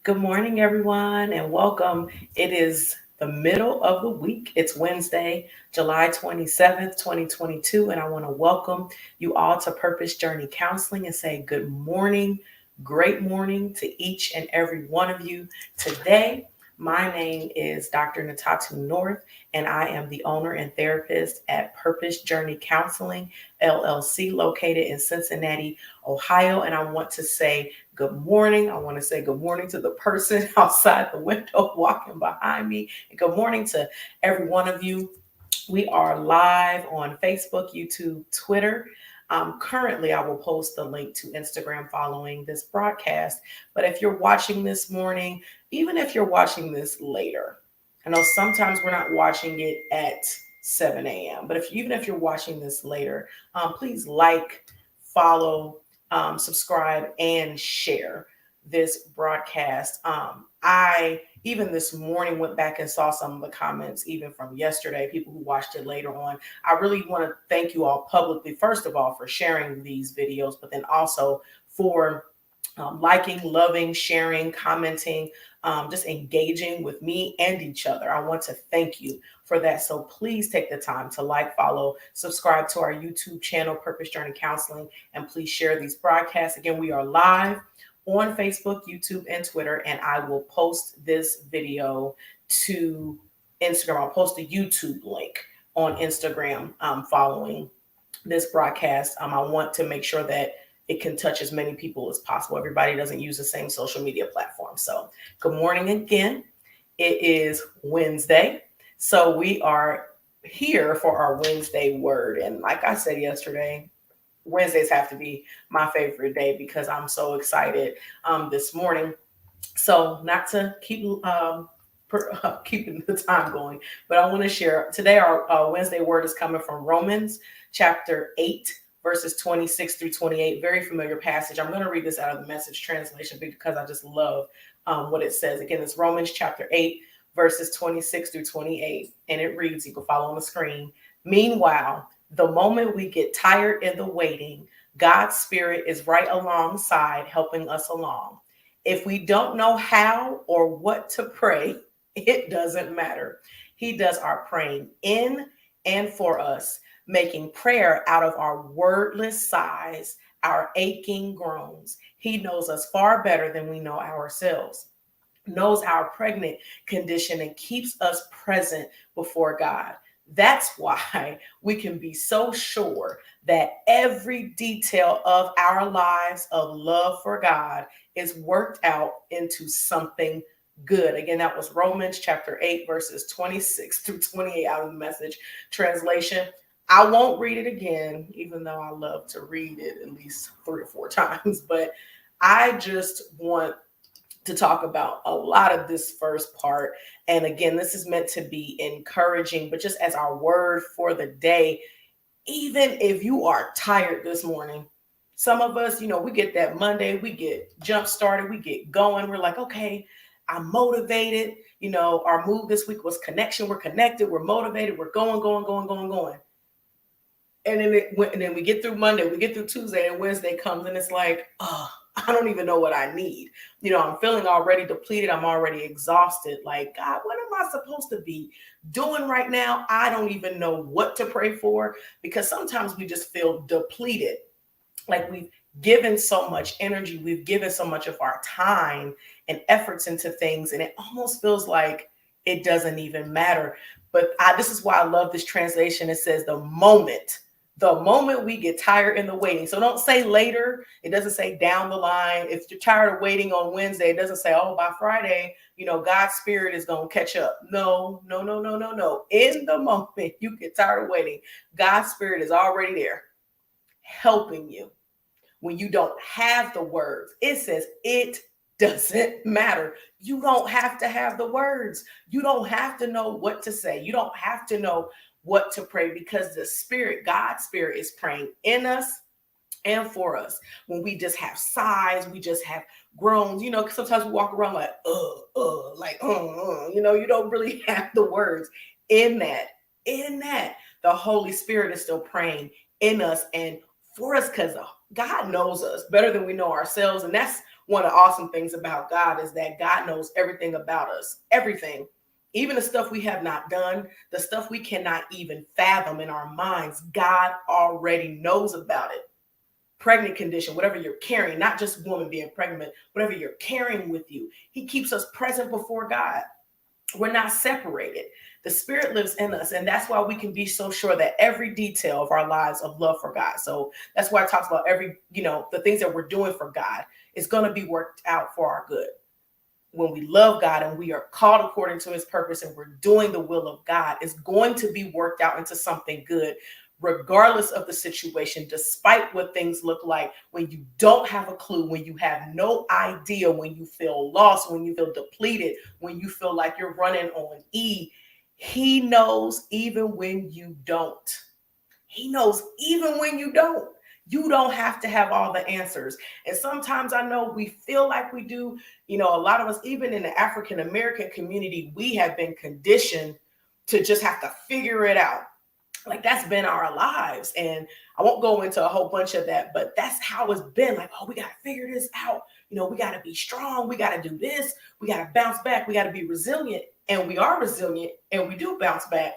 Good morning, everyone, and welcome. It is the middle of the week. It's Wednesday, July 27th, 2022, and I want to welcome you all to Purpose Journey Counseling and say good morning, great morning to each and every one of you. Today, my name is Dr. Natatu North, and I am the owner and therapist at Purpose Journey Counseling, LLC, located in Cincinnati, Ohio. And I want to say good morning. I want to say good morning to the person outside the window walking behind me. And good morning to every one of you. We are live on Facebook, YouTube, Twitter. Currently, I will post the link to Instagram following this broadcast. But if you're watching this morning, even if you're watching this later, I know sometimes we're not watching it at 7 a.m. But even if you're watching this later, please like, follow, subscribe, and share this broadcast. I even this morning went back and saw some of the comments, even from yesterday, people who watched it later on. I really want to thank you all publicly, first of all, for sharing these videos, but then also for liking, loving, sharing, commenting, just engaging with me and each other. I want to thank you for that. So please take the time to like, follow, subscribe to our YouTube channel, Purpose Journey Counseling, and please share these broadcasts. Again, we are live on Facebook, YouTube, and Twitter, and I will post this video to Instagram. I'll post a YouTube link on Instagram following this broadcast. I want to make sure that it can touch as many people as possible. Everybody doesn't use the same social media platform. So good morning again. It is Wednesday. So we are here for our Wednesday word. And like I said yesterday, Wednesdays have to be my favorite day because I'm so excited this morning. So not to keep keeping the time going, but I want to share today. Our Wednesday word is coming from Romans chapter 8, verses 26 through 28. Very familiar passage. I'm going to read this out of the Message translation because I just love what it says. Again, it's Romans chapter 8, verses 26 through 28. And it reads, you can follow on the screen. Meanwhile, the moment we get tired in the waiting, God's Spirit is right alongside helping us along. If we don't know how or what to pray, it doesn't matter. He does our praying in and for us, making prayer out of our wordless sighs, our aching groans. He knows us far better than we know ourselves, knows our pregnant condition, and keeps us present before God. That's why we can be so sure that every detail of our lives of love for God is worked out into something good. Again, that was Romans chapter 8, verses 26 through 28 out of the Message translation. I won't read it again, even though I love to read it at least 3 or 4 times, but I just want to talk about a lot of this first part. And again, this is meant to be encouraging, but just as our word for the day, even if you are tired this morning, some of us, we get that Monday, we get jump started, we get going. We're like, okay, I'm motivated. Our move this week was connection. We're connected. We're motivated. We're going, going, going, going, going. And then we get through Monday, we get through Tuesday, and Wednesday comes, and it's like, oh, I don't even know what I need. I'm feeling already depleted. I'm already exhausted. Like, God, what am I supposed to be doing right now? I don't even know what to pray for, because sometimes we just feel depleted. Like we've given so much energy, we've given so much of our time and efforts into things, and it almost feels like it doesn't even matter. But this is why I love this translation. It says the moment we get tired in the waiting. So don't say later. It doesn't say down the line. If you're tired of waiting on Wednesday, it doesn't say, oh, by Friday, God's Spirit is going to catch up. No, no, no, no, no, no. In the moment you get tired of waiting, God's Spirit is already there helping you. When you don't have the words, it says it doesn't matter. You don't have to have the words. You don't have to know what to say. You don't have to know what to pray, because the Spirit, God's Spirit, is praying in us and for us. When we just have sighs, we just have groans, sometimes we walk around like, you don't really have the words. In that, the Holy Spirit is still praying in us and for us, because God knows us better than we know ourselves. And that's one of the awesome things about God is that God knows everything about us, everything. Even the stuff we have not done, the stuff we cannot even fathom in our minds, God already knows about it. Pregnant condition, whatever you're carrying, not just woman being pregnant, whatever you're carrying with you, he keeps us present before God. We're not separated. The Spirit lives in us, and that's why we can be so sure that every detail of our lives of love for God. So that's why it talks about the things that we're doing for God is going to be worked out for our good. When we love God and we are called according to his purpose and we're doing the will of God, it's going to be worked out into something good, regardless of the situation, despite what things look like, when you don't have a clue, when you have no idea, when you feel lost, when you feel depleted, when you feel like you're running on E. He knows even when you don't. He knows even when you don't. You don't have to have all the answers. And sometimes I know we feel like we do. A lot of us, even in the African American community, we have been conditioned to just have to figure it out. Like that's been our lives. And I won't go into a whole bunch of that, but that's how it's been. Like, oh, we got to figure this out. We got to be strong. We got to do this. We got to bounce back. We got to be resilient. And we are resilient and we do bounce back.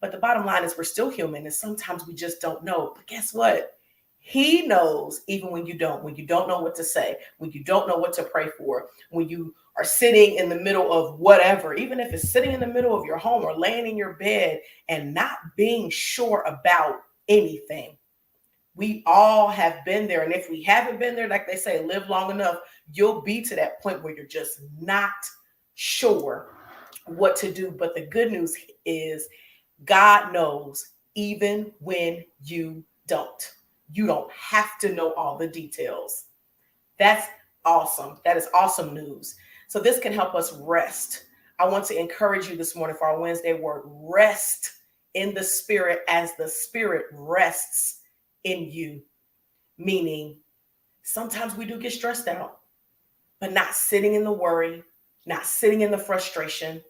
But the bottom line is we're still human. And sometimes we just don't know. But guess what? He knows even when you don't know what to say, when you don't know what to pray for, when you are sitting in the middle of whatever, even if it's sitting in the middle of your home or laying in your bed and not being sure about anything. We all have been there. And if we haven't been there, like they say, live long enough, you'll be to that point where you're just not sure what to do. But the good news is God knows even when you don't. You don't have to know all the details. That's awesome. That is awesome news. So this can help us rest. I want to encourage you this morning for our Wednesday word, rest in the Spirit as the Spirit rests in you. Meaning sometimes we do get stressed out, but not sitting in the worry, not sitting in the frustration,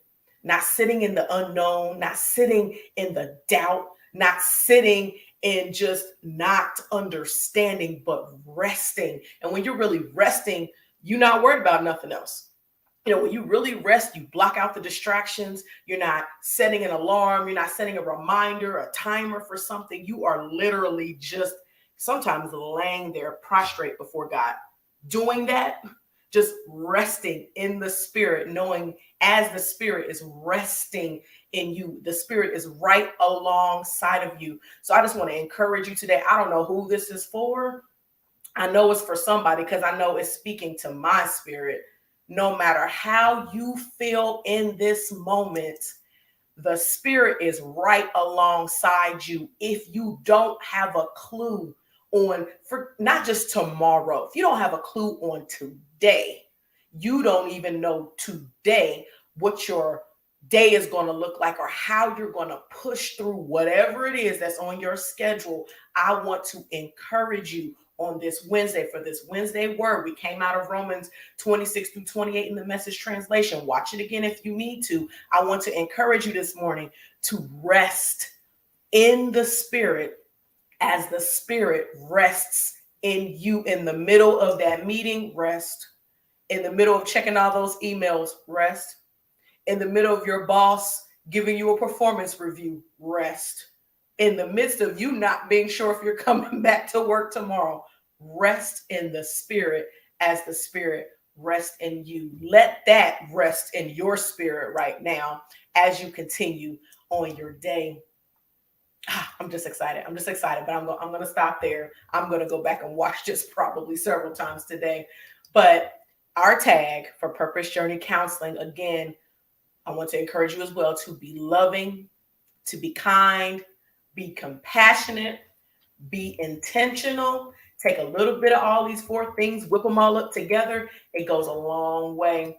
not sitting in the unknown, not sitting in the doubt, not sitting in just not understanding, but resting. And when you're really resting, you're not worried about nothing else. When you really rest, you block out the distractions. You're not setting an alarm. You're not setting a reminder, a timer for something. You are literally just sometimes laying there prostrate before God. Doing that, just resting in the Spirit, knowing as the Spirit is resting in you, the Spirit is right alongside of you. So I just want to encourage you today. I don't know who this is for. I know it's for somebody because I know it's speaking to my spirit. No matter how you feel in this moment, the Spirit is right alongside you. If you don't have a clue on, for not just tomorrow, if you don't have a clue on today, you don't even know today what your day is going to look like or how you're going to push through whatever it is that's on your schedule. I want to encourage you on this Wednesday for this Wednesday word. We came out of Romans 26 through 28 in the Message translation. Watch it again if you need to. I want to encourage you this morning to rest in the Spirit as the Spirit rests in you. In the middle of that meeting, rest. In the middle of checking all those emails, rest. In the middle of your boss giving you a performance review, rest. In the midst of you not being sure if you're coming back to work tomorrow, rest in the Spirit as the Spirit rests in you. Let that rest in your spirit right now as you continue on your day. I'm just excited. But I'm going to stop there. I'm going to go back and watch this probably several times today. But our tag for Purpose Journey Counseling, again, I want to encourage you as well to be loving, to be kind, be compassionate, be intentional. Take a little bit of all these 4 things, whip them all up together. It goes a long way.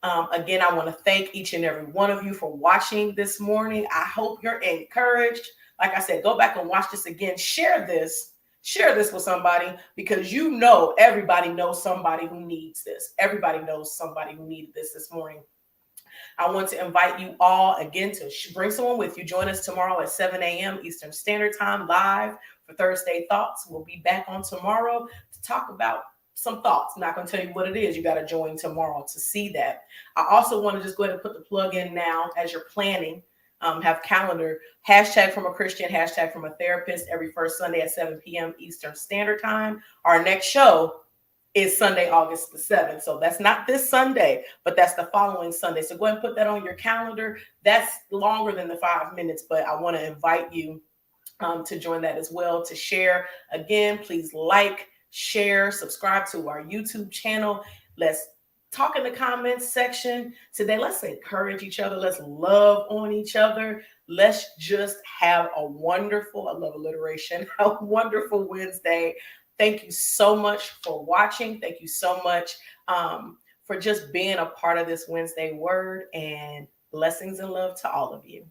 Again, I want to thank each and every one of you for watching this morning. I hope you're encouraged. Like I said, go back and watch this again. Share this with somebody because everybody knows somebody who needs this. Everybody knows somebody who needed this morning. I want to invite you all again to bring someone with you. Join us tomorrow at 7 a.m. Eastern Standard Time live for Thursday Thoughts. We'll be back on tomorrow to talk about some thoughts. I'm not going to tell you what it is. You got to join tomorrow to see that. I also want to just go ahead and put the plug in now as you're planning. Have calendar, hashtag from a Christian, hashtag from a therapist, every first Sunday at 7 p.m. Eastern Standard Time. Our next show is Sunday, August the 7th. So that's not this Sunday, but that's the following Sunday. So go ahead and put that on your calendar. That's longer than the 5 minutes, but I want to invite you to join that as well, to share. Again, please like, share, subscribe to our YouTube channel. Let's talk in the comments section today. Let's encourage each other. Let's love on each other. Let's just have a wonderful, I love alliteration, a wonderful Wednesday. Thank you so much for watching. Thank you so much for just being a part of this Wednesday Word, and blessings and love to all of you.